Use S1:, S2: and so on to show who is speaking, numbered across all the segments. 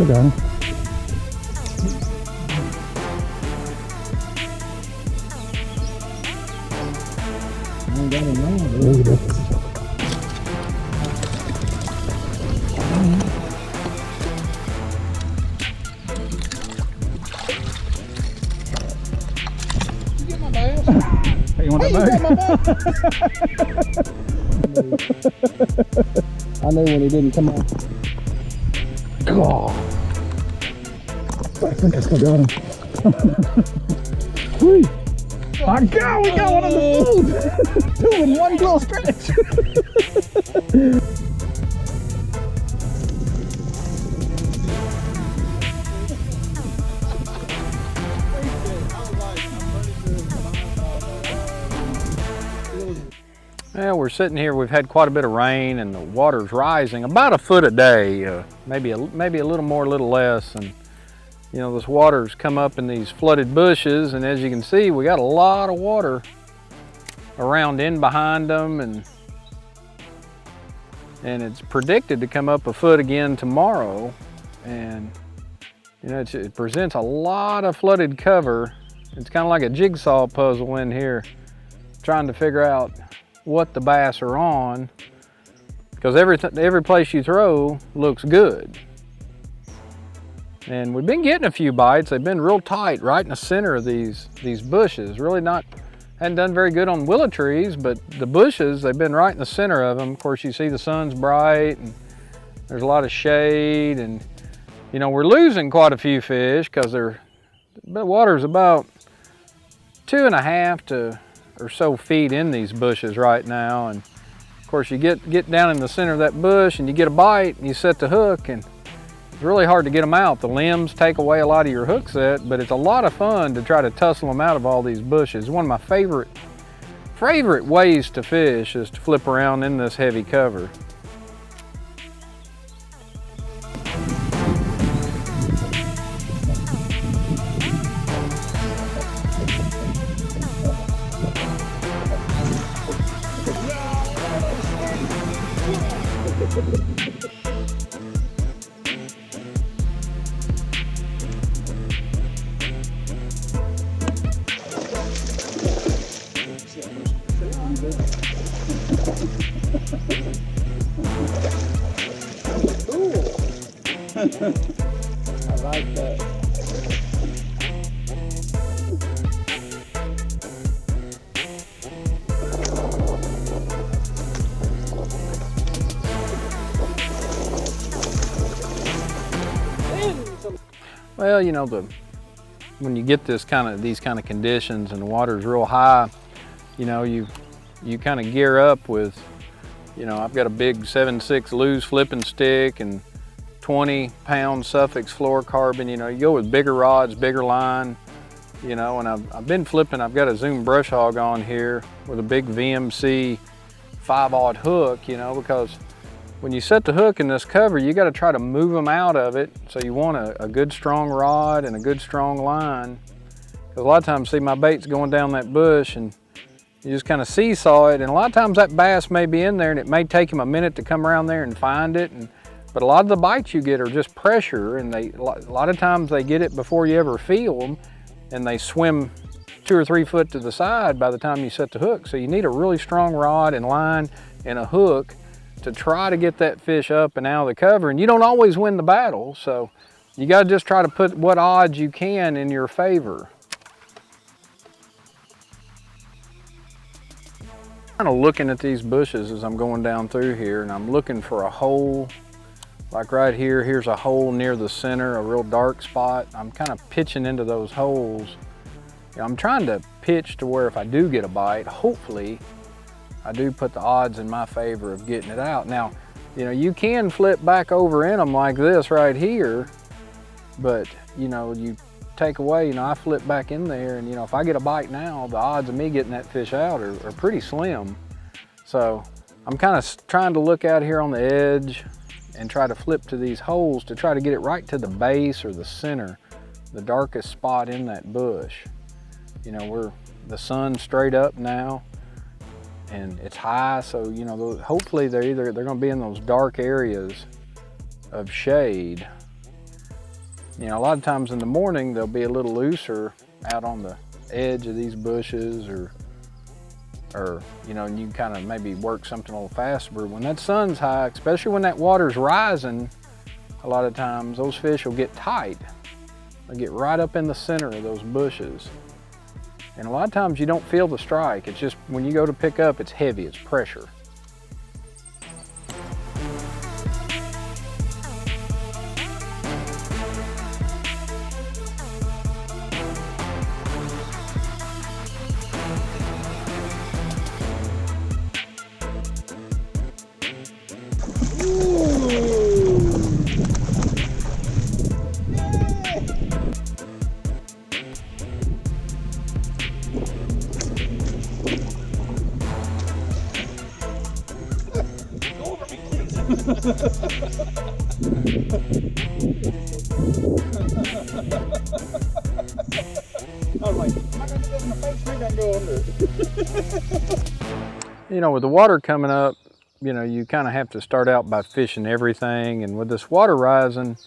S1: Go down. I ain't got him now. There you go.
S2: You get my bass?
S1: Hey, you want that
S2: bass? I knew when he didn't come out.
S1: Oh, I think I still got him. Whee! My God, we got one on the boat! Two in one little stretch!
S3: Well, we're sitting here, we've had quite a bit of rain and the water's rising about a foot a day, maybe a little more, a little less. And you know, this water's come up in these flooded bushes, and as you can see, we got a lot of water around in behind them, and it's predicted to come up a foot again tomorrow. And you know, it presents a lot of flooded cover. It's kind of like a jigsaw puzzle in here, trying to figure out what the bass are on, because every place you throw looks good. And we've been getting a few bites. They've been real tight right in the center of these bushes. Really hadn't done very good on willow trees, but the bushes, they've been right in the center of them. Of course, you see the sun's bright and there's a lot of shade, and you know, we're losing quite a few fish because the water's about 2.5 or so feet in these bushes right now. And of course, you get down in the center of that bush and you get a bite and you set the hook, and it's really hard to get them out. The limbs take away a lot of your hook set, but it's a lot of fun to try to tussle them out of all these bushes. One of my favorite ways to fish is to flip around in this heavy cover.
S2: I like that.
S3: Well, you know, when you get these kind of conditions and the water's real high, you know, you kind of gear up with, you know, I've got a big 7/6 Lew's flipping stick and 20-pound Suffix fluorocarbon. You know, you go with bigger rods, bigger line, you know, and I've been flipping. I've got a Zoom brush hog on here with a big VMC 5/0 hook, you know, because when you set the hook in this cover, you got to try to move them out of it. So you want a good strong rod and a good strong line. Because a lot of times, see, my bait's going down that bush and you just kind of seesaw it. And a lot of times that bass may be in there and it may take him a minute to come around there and find it. But a lot of the bites you get are just pressure, and a lot of times they get it before you ever feel them, and they swim 2 or 3 foot to the side by the time you set the hook. So you need a really strong rod and line and a hook to try to get that fish up and out of the cover. And you don't always win the battle, so you got to just try to put what odds you can in your favor. Kind of looking at these bushes as I'm going down through here, and I'm looking for a hole. Like right here, here's a hole near the center, a real dark spot. I'm kind of pitching into those holes. You know, I'm trying to pitch to where if I do get a bite, hopefully I do put the odds in my favor of getting it out. Now, you know, you can flip back over in them like this right here, but you know, you take away, you know, I flip back in there, and you know, if I get a bite now, the odds of me getting that fish out are pretty slim. So I'm kind of trying to look out here on the edge and try to flip to these holes to try to get it right to the base or the center, the darkest spot in that bush. You know, the sun's straight up now and it's high, so you know, hopefully they're going to be in those dark areas of shade. You know, a lot of times in the morning, they'll be a little looser out on the edge of these bushes, or you know, and you can kind of maybe work something a little faster. But when that sun's high, especially when that water's rising, a lot of times those fish will get tight. They'll get right up in the center of those bushes. And a lot of times you don't feel the strike. It's just when you go to pick up, it's heavy, it's pressure.
S2: I was like, am I gonna get this in the face? Maybe I can go under.
S3: You know, with the water coming up, you know, you kind of have to start out by fishing everything. And with this water rising,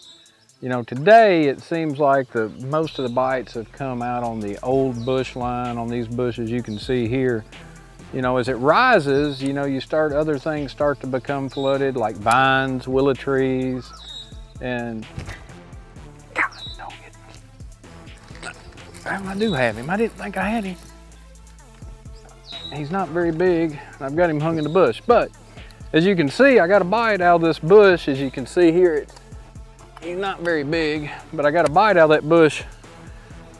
S3: you know, today it seems like most of the bites have come out on the old bush line, on these bushes you can see here. You know, as it rises, you know, other things start to become flooded, like vines, willow trees, and God, don't get me. I do have him. I didn't think I had him. He's not very big. I've got him hung in the bush, but as you can see, I got a bite out of this bush. As you can see here, he's not very big, but I got a bite out of that bush.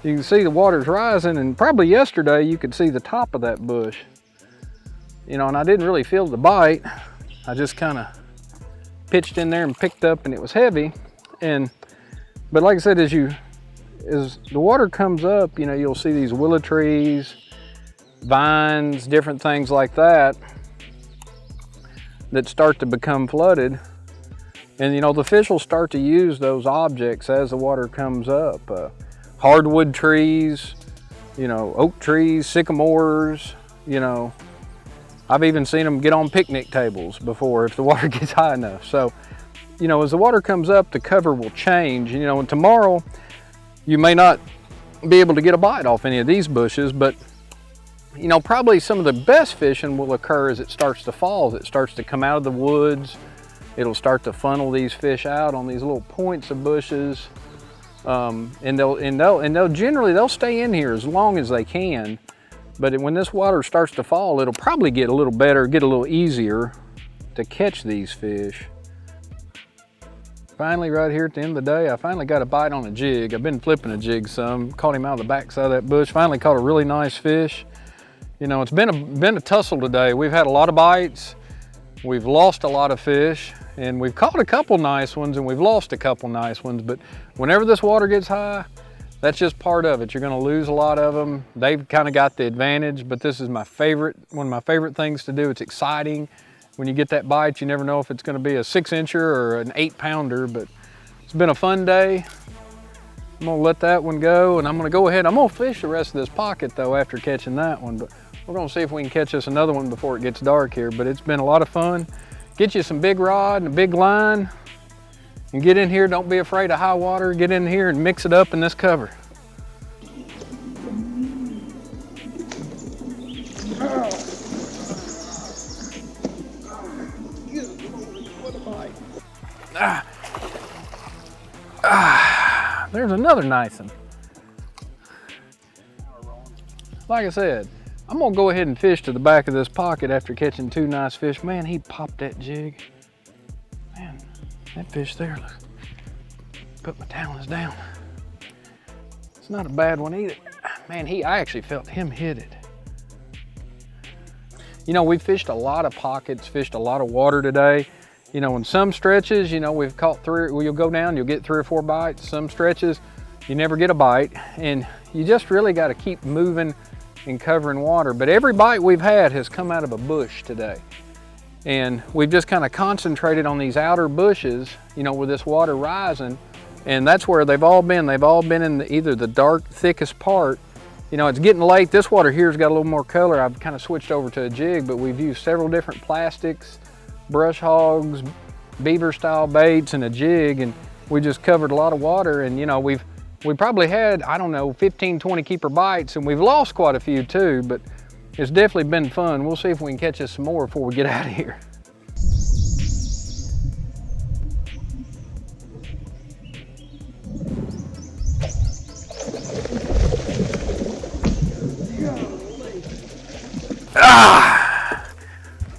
S3: You can see the water's rising, and probably yesterday you could see the top of that bush. You know, and I didn't really feel the bite. I just kind of pitched in there and picked up, and it was heavy. But like I said, as the water comes up, you know, you'll see these willow trees, vines, different things like that start to become flooded. And you know, the fish will start to use those objects as the water comes up. Hardwood trees, you know, oak trees, sycamores, you know. I've even seen them get on picnic tables before if the water gets high enough. So, you know, as the water comes up, the cover will change. You know, and tomorrow you may not be able to get a bite off any of these bushes, but you know, probably some of the best fishing will occur as it starts to fall, as it starts to come out of the woods. It'll start to funnel these fish out on these little points of bushes, and they'll generally stay in here as long as they can. But when this water starts to fall, it'll probably get a little better, get a little easier to catch these fish. Finally, right here at the end of the day, I finally got a bite on a jig. I've been flipping a jig some, caught him out of the backside of that bush. Finally caught a really nice fish. You know, it's been a tussle today. We've had a lot of bites. We've lost a lot of fish, and we've caught a couple nice ones, and we've lost a couple nice ones. But whenever this water gets high, that's just part of it. You're gonna lose a lot of them. They've kind of got the advantage, but this is one of my favorite things to do. It's exciting. When you get that bite, you never know if it's gonna be a 6-incher or an 8-pounder, but it's been a fun day. I'm gonna let that one go, and I'm gonna go ahead. I'm gonna fish the rest of this pocket though after catching that one, but we're gonna see if we can catch us another one before it gets dark here. But it's been a lot of fun. Get you some big rod and a big line, and get in here. Don't be afraid of high water. Get in here and mix it up in this cover. There's another nice one. Like I said, I'm gonna go ahead and fish to the back of this pocket after catching 2 nice fish. Man, he popped that jig. Man, that fish there, look. Put my talons down. It's not a bad one either. Man, I actually felt him hit it. You know, we fished a lot of pockets, fished a lot of water today. You know, in some stretches, you know, we've caught you'll go down, you'll get 3 or 4 bites. Some stretches, you never get a bite, and you just really got to keep moving and covering water. But every bite we've had has come out of a bush today. And we've just kind of concentrated on these outer bushes, you know, with this water rising, and that's where they've all been. They've all been in either the dark, thickest part. You know, it's getting late. This water here's got a little more color. I've kind of switched over to a jig, but we've used several different plastics, brush hogs, beaver style baits, and a jig, and we just covered a lot of water, and you know, we probably had, I don't know, 15, 20 keeper bites, and we've lost quite a few too, but it's definitely been fun. We'll see if we can catch us some more before we get out of here. Ah,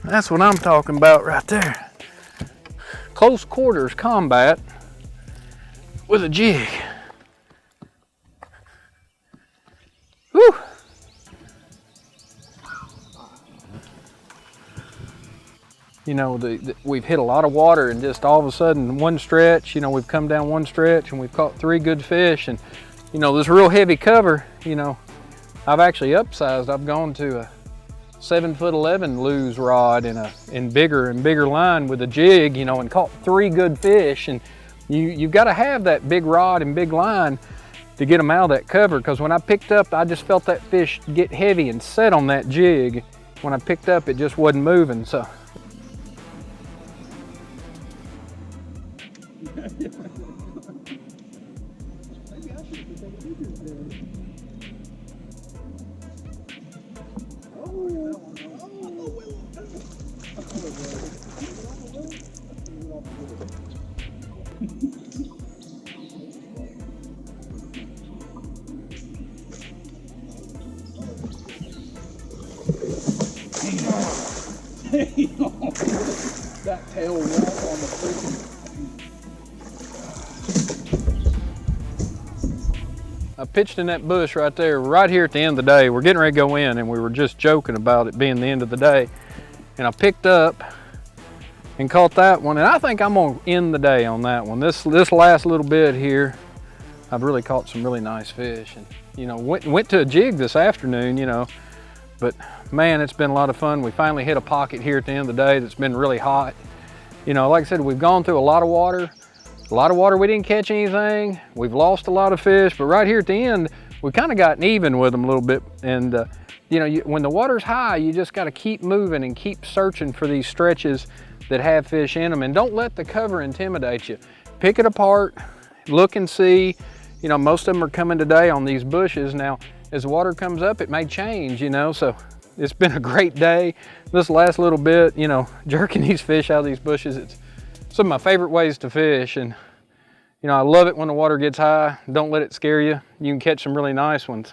S3: that's what I'm talking about right there. Close quarters combat with a jig. Whew. You know, we've hit a lot of water, and just all of a sudden one stretch, you know, we've come down one stretch and we've caught 3 good fish. And you know, this real heavy cover, you know, I've actually upsized. I've gone to a 7'11" lose rod in bigger and bigger line with a jig, you know, and caught 3 good fish. And you've got to have that big rod and big line to get them out of that cover, because when I picked up, I just felt that fish get heavy and set on that jig. When I picked up, it just wasn't moving. So
S2: that tail wall on the freaking.
S3: I pitched in that bush right there, right here at the end of the day. We're getting ready to go in, and we were just joking about it being the end of the day. And I picked up and caught that one, and I think I'm gonna end the day on that one. This last little bit here, I've really caught some really nice fish. And you know, went to a jig this afternoon, you know, but man, it's been a lot of fun. We finally hit a pocket here at the end of the day that's been really hot. You know, like I said, we've gone through a lot of water. We didn't catch anything. We've lost a lot of fish, but right here at the end, we kind of gotten even with them a little bit. And you know, when the water's high, you just got to keep moving and keep searching for these stretches that have fish in them, and don't let the cover intimidate you. Pick it apart, look and see. You know, most of them are coming today on these bushes. Now, as the water comes up, it may change, you know, so it's been a great day. This last little bit, you know, jerking these fish out of these bushes, it's some of my favorite ways to fish. And, you know, I love it when the water gets high. Don't let it scare you. You can catch some really nice ones.